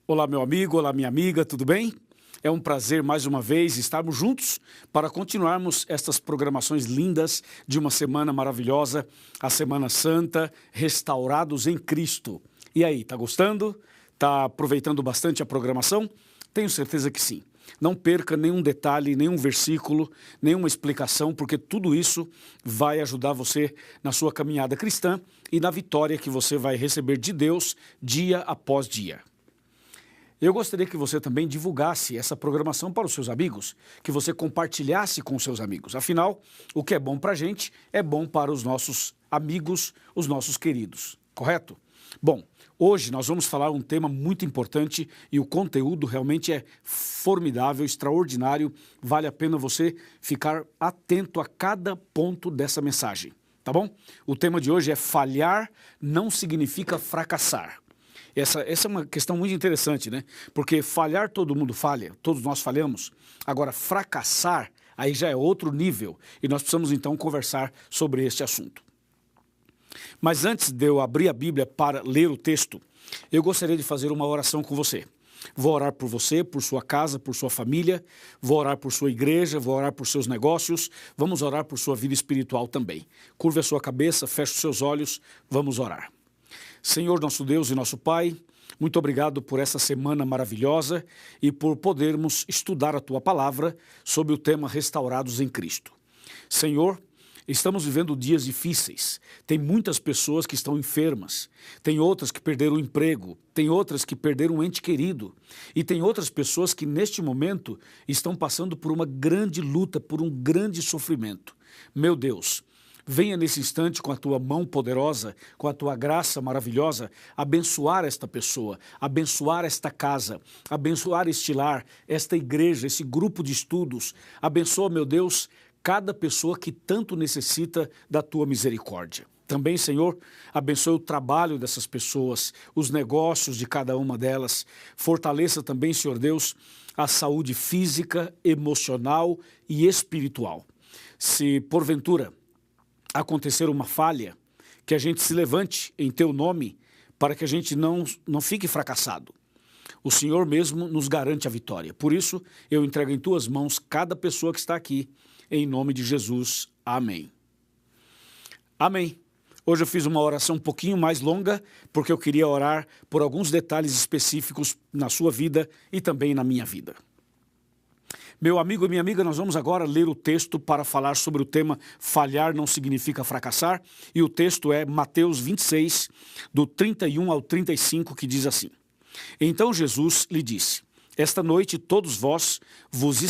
Olá, meu amigo, olá, minha amiga, tudo bem? É um prazer, mais uma vez, estarmos juntos para continuarmos estas programações lindas de uma semana maravilhosa, a Semana Santa, restaurados em Cristo. E aí, tá gostando? Tá aproveitando bastante a programação? Tenho certeza que sim. Não perca nenhum detalhe, nenhum versículo, nenhuma explicação, porque tudo isso vai ajudar você na sua caminhada cristã e na vitória que você vai receber de Deus dia após dia. Eu gostaria que você também divulgasse essa programação para os seus amigos, que você compartilhasse com os seus amigos. Afinal, o que é bom para a gente é bom para os nossos amigos, os nossos queridos, correto? Bom, hoje nós vamos falar um tema muito importante e o conteúdo realmente é formidável, extraordinário. Vale a pena você ficar atento a cada ponto dessa mensagem, tá bom? O tema de hoje é falhar não significa fracassar. Essa é uma questão muito interessante, né? Porque falhar todo mundo falha, todos nós falhamos. Agora, fracassar, aí já é outro nível. E nós precisamos então conversar sobre este assunto. Mas antes de eu abrir a Bíblia para ler o texto, eu gostaria de fazer uma oração com você. Vou orar por você, por sua casa, por sua família, vou orar por sua igreja, vou orar por seus negócios, vamos orar por sua vida espiritual também. Curva a sua cabeça, feche os seus olhos, vamos orar. Senhor, nosso Deus e nosso Pai, muito obrigado por essa semana maravilhosa e por podermos estudar a Tua Palavra sobre o tema Restaurados em Cristo. Senhor, estamos vivendo dias difíceis, tem muitas pessoas que estão enfermas, tem outras que perderam o emprego, tem outras que perderam um ente querido e tem outras pessoas que neste momento estão passando por uma grande luta, por um grande sofrimento. Meu Deus, venha nesse instante com a tua mão poderosa, com a tua graça maravilhosa, abençoar esta pessoa, abençoar esta casa, abençoar este lar, esta igreja, esse grupo de estudos. Abençoa, meu Deus, cada pessoa que tanto necessita da tua misericórdia. Também, Senhor, abençoe o trabalho dessas pessoas, os negócios de cada uma delas. Fortaleça também, Senhor Deus, a saúde física, emocional e espiritual. Se, porventura, acontecer uma falha, que a gente se levante em Teu nome para que a gente não fique fracassado. O Senhor mesmo nos garante a vitória. Por isso, eu entrego em Tuas mãos cada pessoa que está aqui, em nome de Jesus. Amém. Amém. Hoje eu fiz uma oração um pouquinho mais longa, porque eu queria orar por alguns detalhes específicos na sua vida e também na minha vida. Meu amigo e minha amiga, nós vamos agora ler o texto para falar sobre o tema falhar não significa fracassar. E o texto é Mateus 26, do 31 ao 35, que diz assim: Então Jesus lhe disse: Esta noite todos vós vos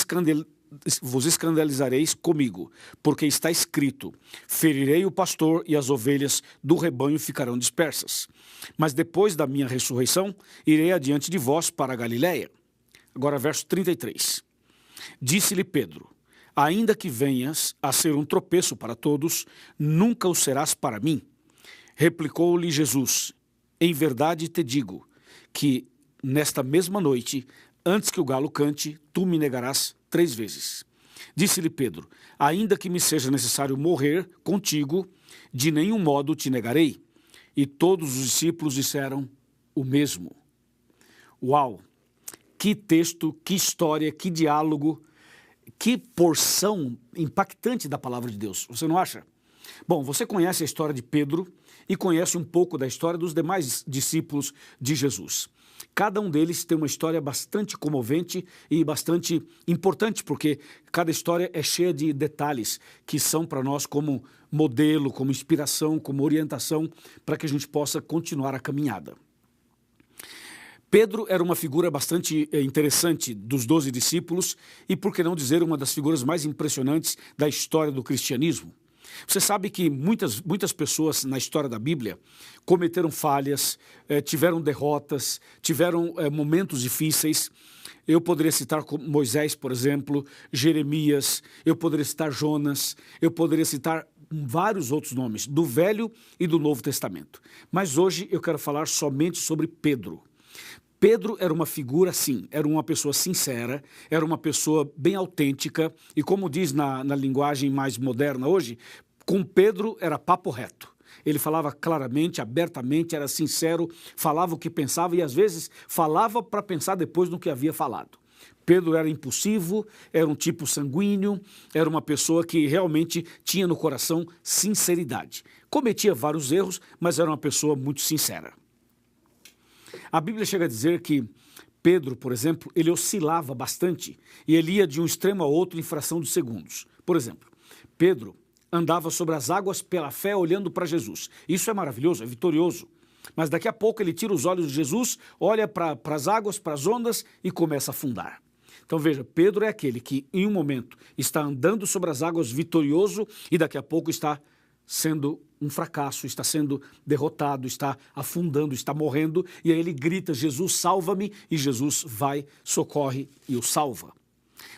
escandalizareis comigo, porque está escrito: ferirei o pastor e as ovelhas do rebanho ficarão dispersas. Mas depois da minha ressurreição, irei adiante de vós para a Galiléia. Agora verso 33. Disse-lhe Pedro: ainda que venhas a ser um tropeço para todos, nunca o serás para mim. Replicou-lhe Jesus: em verdade te digo que nesta mesma noite, antes que o galo cante, tu me negarás 3 vezes. Disse-lhe Pedro: ainda que me seja necessário morrer contigo, de nenhum modo te negarei. E todos os discípulos disseram o mesmo. Uau! Que texto, que história, que diálogo, que porção impactante da palavra de Deus, você não acha? Bom, você conhece a história de Pedro e conhece um pouco da história dos demais discípulos de Jesus. Cada um deles tem uma história bastante comovente e bastante importante, porque cada história é cheia de detalhes que são para nós como modelo, como inspiração, como orientação, para que a gente possa continuar a caminhada. Pedro era uma figura bastante interessante dos 12 discípulos e, por que não dizer, uma das figuras mais impressionantes da história do cristianismo. Você sabe que muitas pessoas na história da Bíblia cometeram falhas, tiveram derrotas, tiveram momentos difíceis. Eu poderia citar Moisés, por exemplo, Jeremias, eu poderia citar Jonas, eu poderia citar vários outros nomes, do Velho e do Novo Testamento. Mas hoje eu quero falar somente sobre Pedro. Pedro era uma figura, sim, era uma pessoa sincera, era uma pessoa bem autêntica e, como diz na linguagem mais moderna hoje, com Pedro era papo reto. ele falava claramente, abertamente, era sincero, falava o que pensava e às vezes falava para pensar depois no que havia falado. Pedro era impulsivo, era um tipo sanguíneo, era uma pessoa que realmente tinha no coração sinceridade. Cometia vários erros, mas era uma pessoa muito sincera. A Bíblia chega a dizer que Pedro, por exemplo, ele oscilava bastante e ele ia de um extremo a outro em fração de segundos. Por exemplo, Pedro andava sobre as águas pela fé olhando para Jesus. Isso é maravilhoso, é vitorioso. Mas daqui a pouco ele tira os olhos de Jesus, olha para as águas, para as ondas e começa a afundar. Então veja, Pedro é aquele que em um momento está andando sobre as águas vitorioso e daqui a pouco está sendo um fracasso, está sendo derrotado, está afundando, está morrendo, e aí ele grita, Jesus, salva-me, e Jesus vai, socorre e o salva.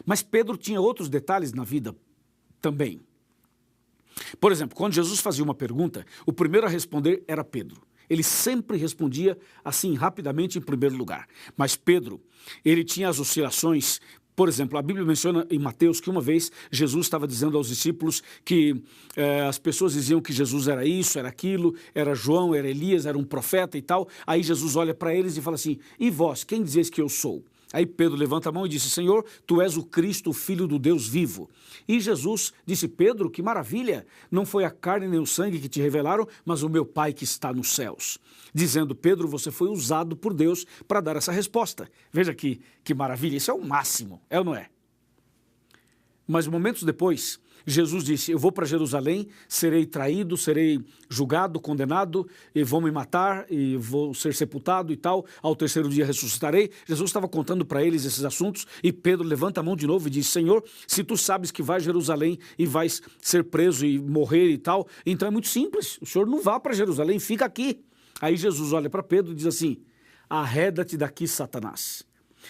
Mas Pedro tinha outros detalhes na vida também. Por exemplo, quando Jesus fazia uma pergunta, o primeiro a responder era Pedro. Ele sempre respondia assim, rapidamente, em primeiro lugar. Mas Pedro, ele tinha as oscilações. Por exemplo, a Bíblia menciona em Mateus que uma vez Jesus estava dizendo aos discípulos que as pessoas diziam que Jesus era isso, era aquilo, era João, era Elias, era um profeta e tal. Aí Jesus olha para eles e fala assim, e vós, quem dizeis que eu sou? Aí Pedro levanta a mão e disse, Senhor, tu és o Cristo, o Filho do Deus vivo. E Jesus disse, Pedro, que maravilha, não foi a carne nem o sangue que te revelaram, mas o meu Pai que está nos céus. Dizendo, Pedro, você foi usado por Deus para dar essa resposta. Veja que maravilha, isso é o máximo, é ou não é? Mas momentos depois, Jesus disse, eu vou para Jerusalém, serei traído, serei julgado, condenado, e vão me matar, e vou ser sepultado e tal, ao terceiro dia ressuscitarei. Jesus estava contando para eles esses assuntos, e Pedro levanta a mão de novo e diz, Senhor, se tu sabes que vais a Jerusalém e vais ser preso e morrer e tal, então é muito simples, o Senhor não vá para Jerusalém, fica aqui. Aí Jesus olha para Pedro e diz assim, arreda-te daqui, Satanás.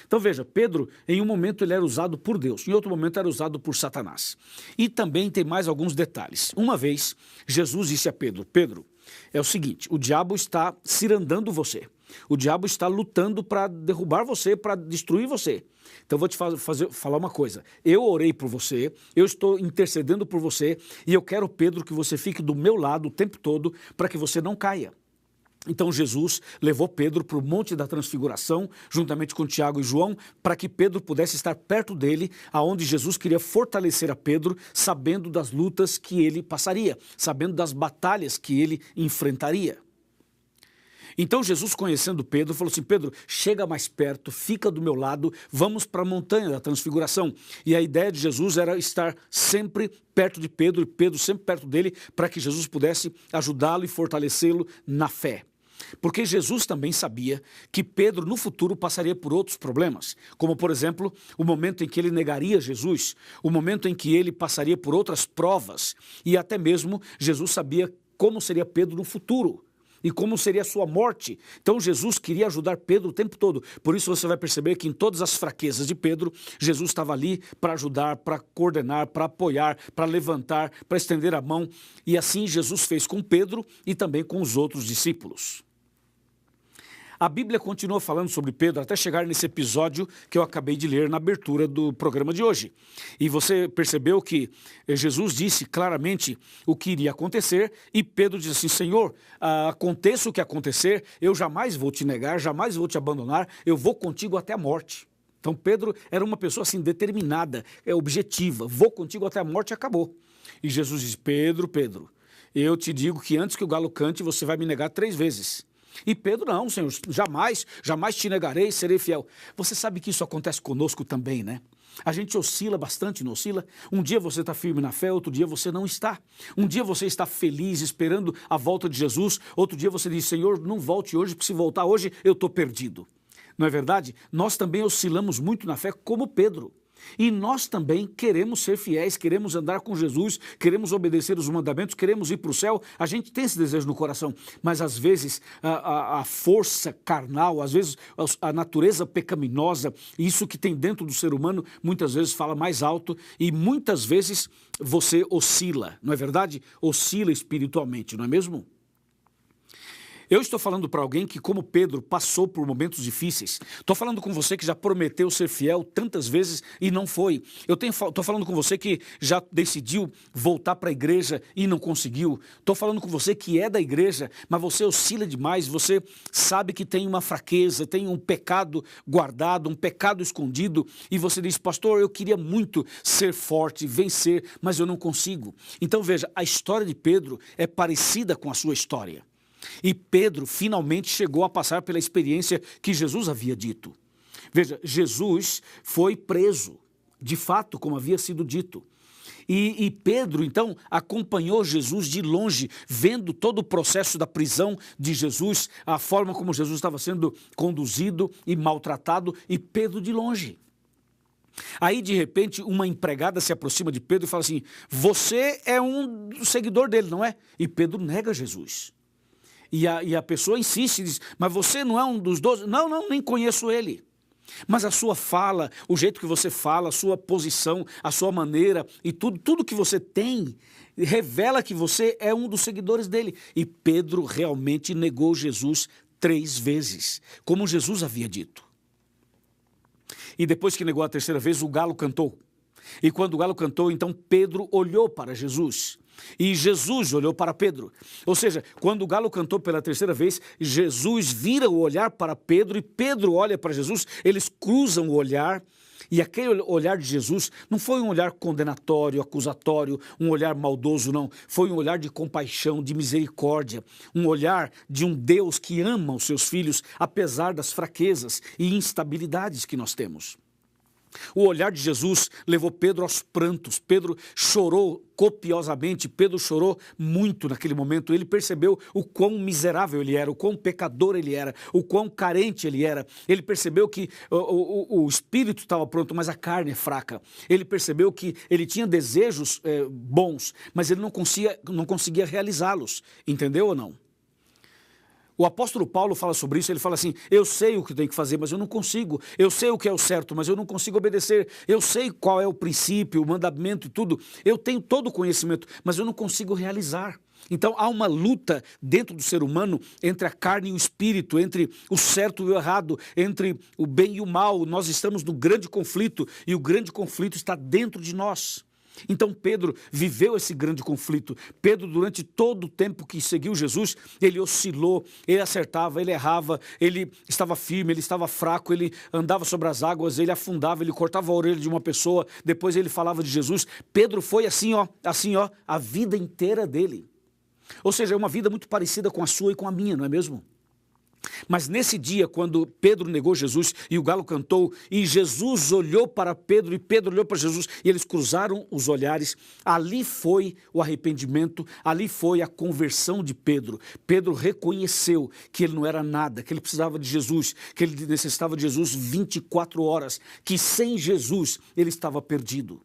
Então veja, Pedro, em um momento ele era usado por Deus, em outro momento era usado por Satanás. E também tem mais alguns detalhes. Uma vez, Jesus disse a Pedro, Pedro, é o seguinte, o diabo está cirandando você. O diabo está lutando para derrubar você, para destruir você. Então vou te falar uma coisa, eu orei por você, eu estou intercedendo por você e eu quero, Pedro, que você fique do meu lado o tempo todo para que você não caia. Então Jesus levou Pedro para o Monte da Transfiguração, juntamente com Tiago e João, para que Pedro pudesse estar perto dele, aonde Jesus queria fortalecer a Pedro, sabendo das lutas que ele passaria, sabendo das batalhas que ele enfrentaria. Então Jesus, conhecendo Pedro, falou assim, Pedro, chega mais perto, fica do meu lado, vamos para a Montanha da Transfiguração. E a ideia de Jesus era estar sempre perto de Pedro, e Pedro sempre perto dele, para que Jesus pudesse ajudá-lo e fortalecê-lo na fé. Porque Jesus também sabia que Pedro no futuro passaria por outros problemas, como por exemplo, o momento em que ele negaria Jesus, o momento em que ele passaria por outras provas, e até mesmo Jesus sabia como seria Pedro no futuro e como seria a sua morte. Então Jesus queria ajudar Pedro o tempo todo. Por isso você vai perceber que em todas as fraquezas de Pedro, Jesus estava ali para ajudar, para coordenar, para apoiar, para levantar, para estender a mão. E assim Jesus fez com Pedro e também com os outros discípulos. A Bíblia continua falando sobre Pedro até chegar nesse episódio que eu acabei de ler na abertura do programa de hoje. E você percebeu que Jesus disse claramente o que iria acontecer e Pedro disse assim, Senhor, aconteça o que acontecer, eu jamais vou te negar, jamais vou te abandonar, eu vou contigo até a morte. Então Pedro era uma pessoa assim determinada, objetiva, vou contigo até a morte e acabou. E Jesus disse, Pedro, eu te digo que antes que o galo cante você vai me negar 3 vezes. E Pedro, não, Senhor, jamais te negarei, serei fiel. Você sabe que isso acontece conosco também, né? A gente oscila bastante, não oscila? Um dia você está firme na fé, outro dia você não está. Um dia você está feliz, esperando a volta de Jesus, outro dia você diz, Senhor, não volte hoje, porque se voltar hoje eu estou perdido. Não é verdade? Nós também oscilamos muito na fé como Pedro. E nós também queremos ser fiéis, queremos andar com Jesus, queremos obedecer os mandamentos, queremos ir para o céu. A gente tem esse desejo no coração, mas às vezes a força carnal, às vezes a natureza pecaminosa, isso que tem dentro do ser humano, muitas vezes fala mais alto e muitas vezes você oscila, não é verdade? Oscila espiritualmente, não é mesmo? Eu estou falando para alguém que, como Pedro, passou por momentos difíceis. Estou falando com você que já prometeu ser fiel tantas vezes e não foi. Estou falando com você que já decidiu voltar para a igreja e não conseguiu. Estou falando com você que é da igreja, mas você oscila demais. Você sabe que tem uma fraqueza, tem um pecado guardado, um pecado escondido. E você diz, pastor, eu queria muito ser forte, vencer, mas eu não consigo. Então veja, a história de Pedro é parecida com a sua história. E Pedro finalmente chegou a passar pela experiência que Jesus havia dito. Veja, Jesus foi preso, de fato, como havia sido dito. E Pedro, então, acompanhou Jesus de longe, vendo todo o processo da prisão de Jesus, a forma como Jesus estava sendo conduzido e maltratado, e Pedro de longe. Aí, de repente, uma empregada se aproxima de Pedro e fala assim, você é um seguidor dele, não é? E Pedro nega Jesus. E a pessoa insiste, diz, mas você não é um dos 12? Não, nem conheço ele. Mas a sua fala, o jeito que você fala, a sua posição, a sua maneira e tudo que você tem, revela que você é um dos seguidores dele. E Pedro realmente negou Jesus 3 vezes, como Jesus havia dito. E depois que negou a 3ª vez, o galo cantou. E quando o galo cantou, então Pedro olhou para Jesus. E Jesus olhou para Pedro. Ou seja, quando o galo cantou pela 3ª vez, Jesus vira o olhar para Pedro e Pedro olha para Jesus, eles cruzam o olhar. E aquele olhar de Jesus não foi um olhar condenatório, acusatório, um olhar maldoso, não. Foi um olhar de compaixão, de misericórdia, um olhar de um Deus que ama os seus filhos, apesar das fraquezas e instabilidades que nós temos. O olhar de Jesus levou Pedro aos prantos. Pedro chorou copiosamente, Pedro chorou muito naquele momento. Ele percebeu o quão miserável ele era, o quão pecador ele era, o quão carente ele era. Ele percebeu que o espírito estava pronto, mas a carne é fraca. Ele percebeu que ele tinha desejos bons, mas ele não conseguia realizá-los. Entendeu ou não? O apóstolo Paulo fala sobre isso, ele fala assim, eu sei o que tenho que fazer, mas eu não consigo. Eu sei o que é o certo, mas eu não consigo obedecer. Eu sei qual é o princípio, o mandamento e tudo. Eu tenho todo o conhecimento, mas eu não consigo realizar. Então há uma luta dentro do ser humano entre a carne e o espírito, entre o certo e o errado, entre o bem e o mal. Nós estamos no grande conflito e o grande conflito está dentro de nós. Então Pedro viveu esse grande conflito. Pedro, durante todo o tempo que seguiu Jesus, ele oscilou, ele acertava, ele errava, ele estava firme, ele estava fraco, ele andava sobre as águas, ele afundava, ele cortava a orelha de uma pessoa, depois ele falava de Jesus. Pedro foi assim, a vida inteira dele. Ou seja, é uma vida muito parecida com a sua e com a minha, não é mesmo? Mas nesse dia, quando Pedro negou Jesus e o galo cantou, e Jesus olhou para Pedro e Pedro olhou para Jesus, e eles cruzaram os olhares, ali foi o arrependimento, ali foi a conversão de Pedro. Pedro reconheceu que ele não era nada, que ele precisava de Jesus, que ele necessitava de Jesus 24 horas, que sem Jesus ele estava perdido.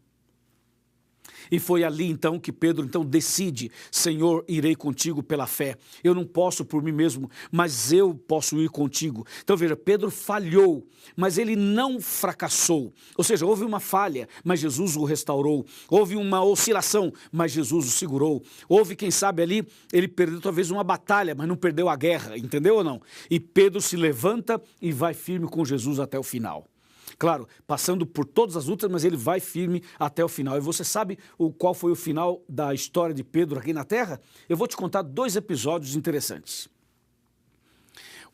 E foi ali então que Pedro decide, Senhor, irei contigo pela fé. Eu não posso por mim mesmo, mas eu posso ir contigo. Então veja, Pedro falhou, mas ele não fracassou. Ou seja, houve uma falha, mas Jesus o restaurou. Houve uma oscilação, mas Jesus o segurou. Houve, quem sabe ali, ele perdeu talvez uma batalha, mas não perdeu a guerra, entendeu ou não? E Pedro se levanta e vai firme com Jesus até o final. Claro, passando por todas as lutas, mas ele vai firme até o final. E você sabe qual foi o final da história de Pedro aqui na Terra? Eu vou te contar 2 episódios interessantes.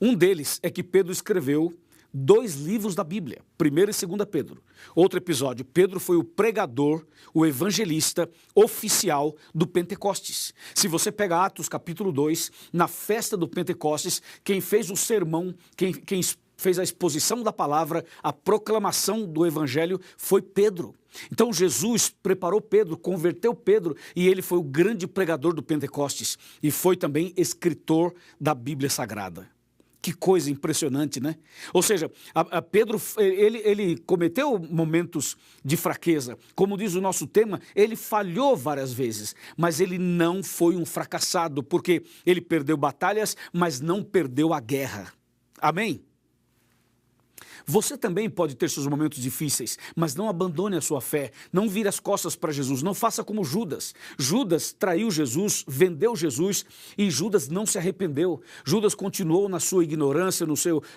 Um deles é que Pedro escreveu 2 livros da Bíblia, 1º e 2º Pedro. Outro episódio, Pedro foi o pregador, o evangelista oficial do Pentecostes. Se você pega Atos capítulo 2, na festa do Pentecostes, quem fez o sermão, quem fez a exposição da palavra, a proclamação do evangelho foi Pedro. Então Jesus preparou Pedro, converteu Pedro e ele foi o grande pregador do Pentecostes e foi também escritor da Bíblia Sagrada. Que coisa impressionante, né? Ou seja, Pedro, ele cometeu momentos de fraqueza. Como diz o nosso tema, ele falhou várias vezes, mas ele não foi um fracassado, porque ele perdeu batalhas, mas não perdeu a guerra. Amém? Você também pode ter seus momentos difíceis, mas não abandone a sua fé, não vire as costas para Jesus, não faça como Judas. Judas traiu Jesus, vendeu Jesus e Judas não se arrependeu. Judas continuou na sua ignorância,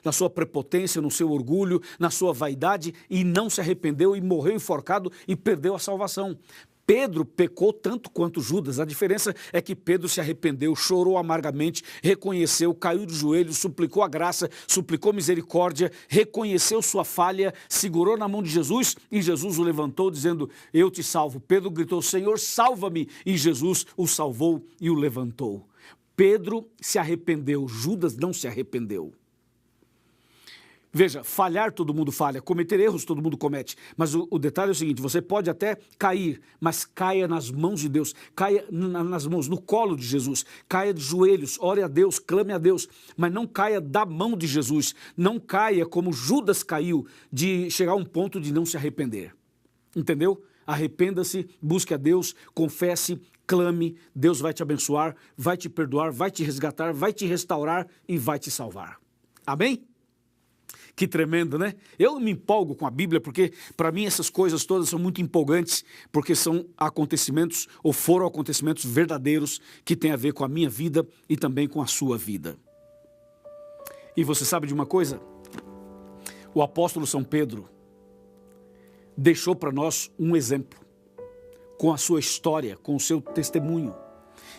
na sua prepotência, no seu orgulho, na sua vaidade e não se arrependeu e morreu enforcado e perdeu a salvação. Pedro pecou tanto quanto Judas, a diferença é que Pedro se arrependeu, chorou amargamente, reconheceu, caiu de joelhos, suplicou a graça, suplicou misericórdia, reconheceu sua falha, segurou na mão de Jesus e Jesus o levantou dizendo, eu te salvo. Pedro gritou, Senhor, salva-me, e Jesus o salvou e o levantou. Pedro se arrependeu, Judas não se arrependeu. Veja, falhar todo mundo falha, cometer erros todo mundo comete, mas o detalhe é o seguinte, você pode até cair, mas caia nas mãos de Deus, caia nas mãos, no colo de Jesus, caia de joelhos, ore a Deus, clame a Deus, mas não caia da mão de Jesus, não caia como Judas caiu, de chegar a um ponto de não se arrepender, entendeu? Arrependa-se, busque a Deus, confesse, clame, Deus vai te abençoar, vai te perdoar, vai te resgatar, vai te restaurar e vai te salvar. Amém? Que tremendo, né? Eu me empolgo com a Bíblia porque, para mim, essas coisas todas são muito empolgantes, porque são acontecimentos, ou foram acontecimentos verdadeiros, que têm a ver com a minha vida e também com a sua vida. E você sabe de uma coisa? O apóstolo São Pedro deixou para nós um exemplo, com a sua história, com o seu testemunho.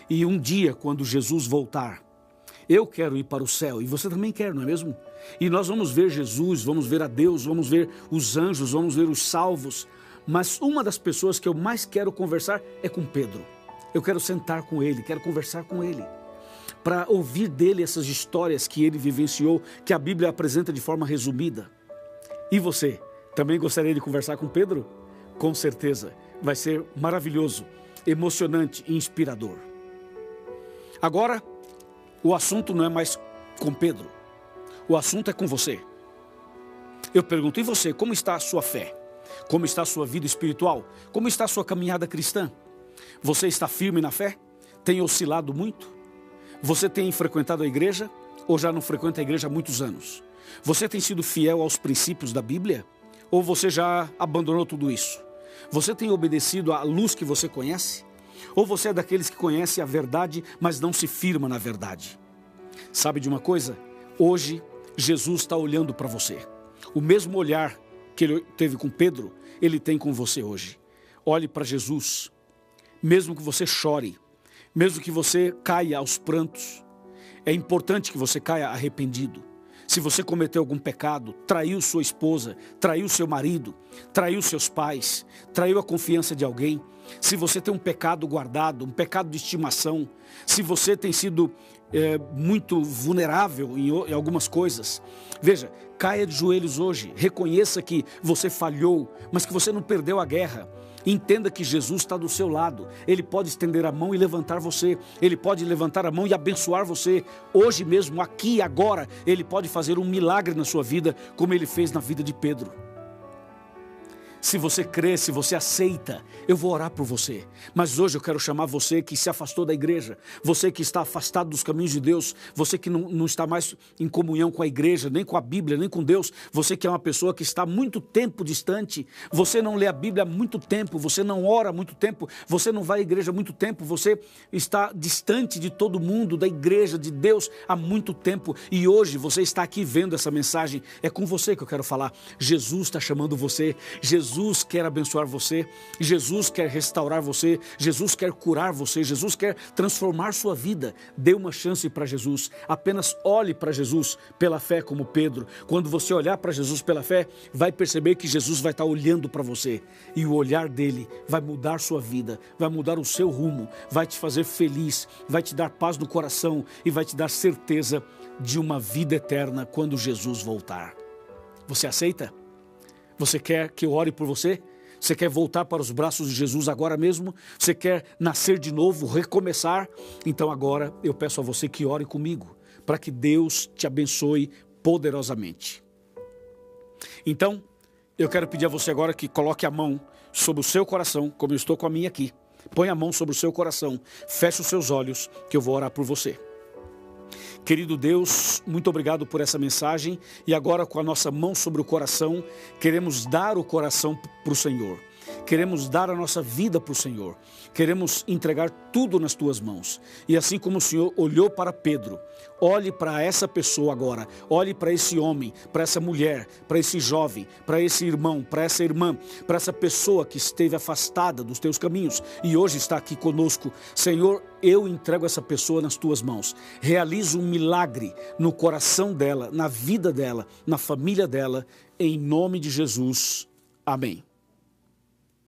E um dia, quando Jesus voltar, eu quero ir para o céu, e você também quer, não é mesmo? E nós vamos ver Jesus, vamos ver a Deus, vamos ver os anjos, vamos ver os salvos. Mas uma das pessoas que eu mais quero conversar é com Pedro. Eu quero sentar com ele, quero conversar com ele, para ouvir dele essas histórias que ele vivenciou, que a Bíblia apresenta de forma resumida. E você, também gostaria de conversar com Pedro? Com certeza, vai ser maravilhoso, emocionante e inspirador. Agora, o assunto não é mais com Pedro, o assunto é com você. Eu pergunto, e você, como está a sua fé? Como está a sua vida espiritual? Como está a sua caminhada cristã? Você está firme na fé? Tem oscilado muito? Você tem frequentado a igreja ou já não frequenta a igreja há muitos anos? Você tem sido fiel aos princípios da Bíblia? Ou você já abandonou tudo isso? Você tem obedecido à luz que você conhece? Ou você é daqueles que conhece a verdade, mas não se firma na verdade? Sabe de uma coisa? Hoje, Jesus está olhando para você. O mesmo olhar que ele teve com Pedro, ele tem com você hoje. Olhe para Jesus. Mesmo que você chore, mesmo que você caia aos prantos, é importante que você caia arrependido. Se você cometeu algum pecado, traiu sua esposa, traiu seu marido, traiu seus pais, traiu a confiança de alguém, se você tem um pecado guardado, um pecado de estimação, se você tem sido muito vulnerável em algumas coisas, veja, caia de joelhos hoje, reconheça que você falhou, mas que você não perdeu a guerra. Entenda que Jesus está do seu lado, Ele pode estender a mão e levantar você, Ele pode levantar a mão e abençoar você, hoje mesmo, aqui e agora, Ele pode fazer um milagre na sua vida, como Ele fez na vida de Pedro. Se você crê, se você aceita, eu vou orar por você. Mas hoje eu quero chamar você que se afastou da igreja, você que está afastado dos caminhos de Deus, você que não está mais em comunhão com a igreja, nem com a Bíblia, nem com Deus, você que é uma pessoa que está há muito tempo distante, você não lê a Bíblia há muito tempo, você não ora há muito tempo, você não vai à igreja há muito tempo, você está distante de todo mundo, da igreja, de Deus há muito tempo, e hoje você está aqui vendo essa mensagem, é com você que eu quero falar. Jesus está chamando você, Jesus quer abençoar você, Jesus quer restaurar você, Jesus quer curar você, Jesus quer transformar sua vida. Dê uma chance para Jesus, apenas olhe para Jesus pela fé como Pedro. Quando você olhar para Jesus pela fé, vai perceber que Jesus vai estar olhando para você e o olhar dele vai mudar sua vida, vai mudar o seu rumo, vai te fazer feliz, vai te dar paz no coração e vai te dar certeza de uma vida eterna quando Jesus voltar. Você aceita? Você quer que eu ore por você? Você quer voltar para os braços de Jesus agora mesmo? Você quer nascer de novo, recomeçar? Então agora eu peço a você que ore comigo, para que Deus te abençoe poderosamente. Então, eu quero pedir a você agora que coloque a mão sobre o seu coração, como eu estou com a minha aqui. Põe a mão sobre o seu coração, feche os seus olhos, que eu vou orar por você. Querido Deus, muito obrigado por essa mensagem e agora com a nossa mão sobre o coração, queremos dar o coração para o Senhor. Queremos dar a nossa vida para o Senhor. Queremos entregar tudo nas tuas mãos. E assim como o Senhor olhou para Pedro, olhe para essa pessoa agora. Olhe para esse homem, para essa mulher, para esse jovem, para esse irmão, para essa irmã, para essa pessoa que esteve afastada dos teus caminhos e hoje está aqui conosco. Senhor, eu entrego essa pessoa nas tuas mãos. Realiza um milagre no coração dela, na vida dela, na família dela. Em nome de Jesus. Amém.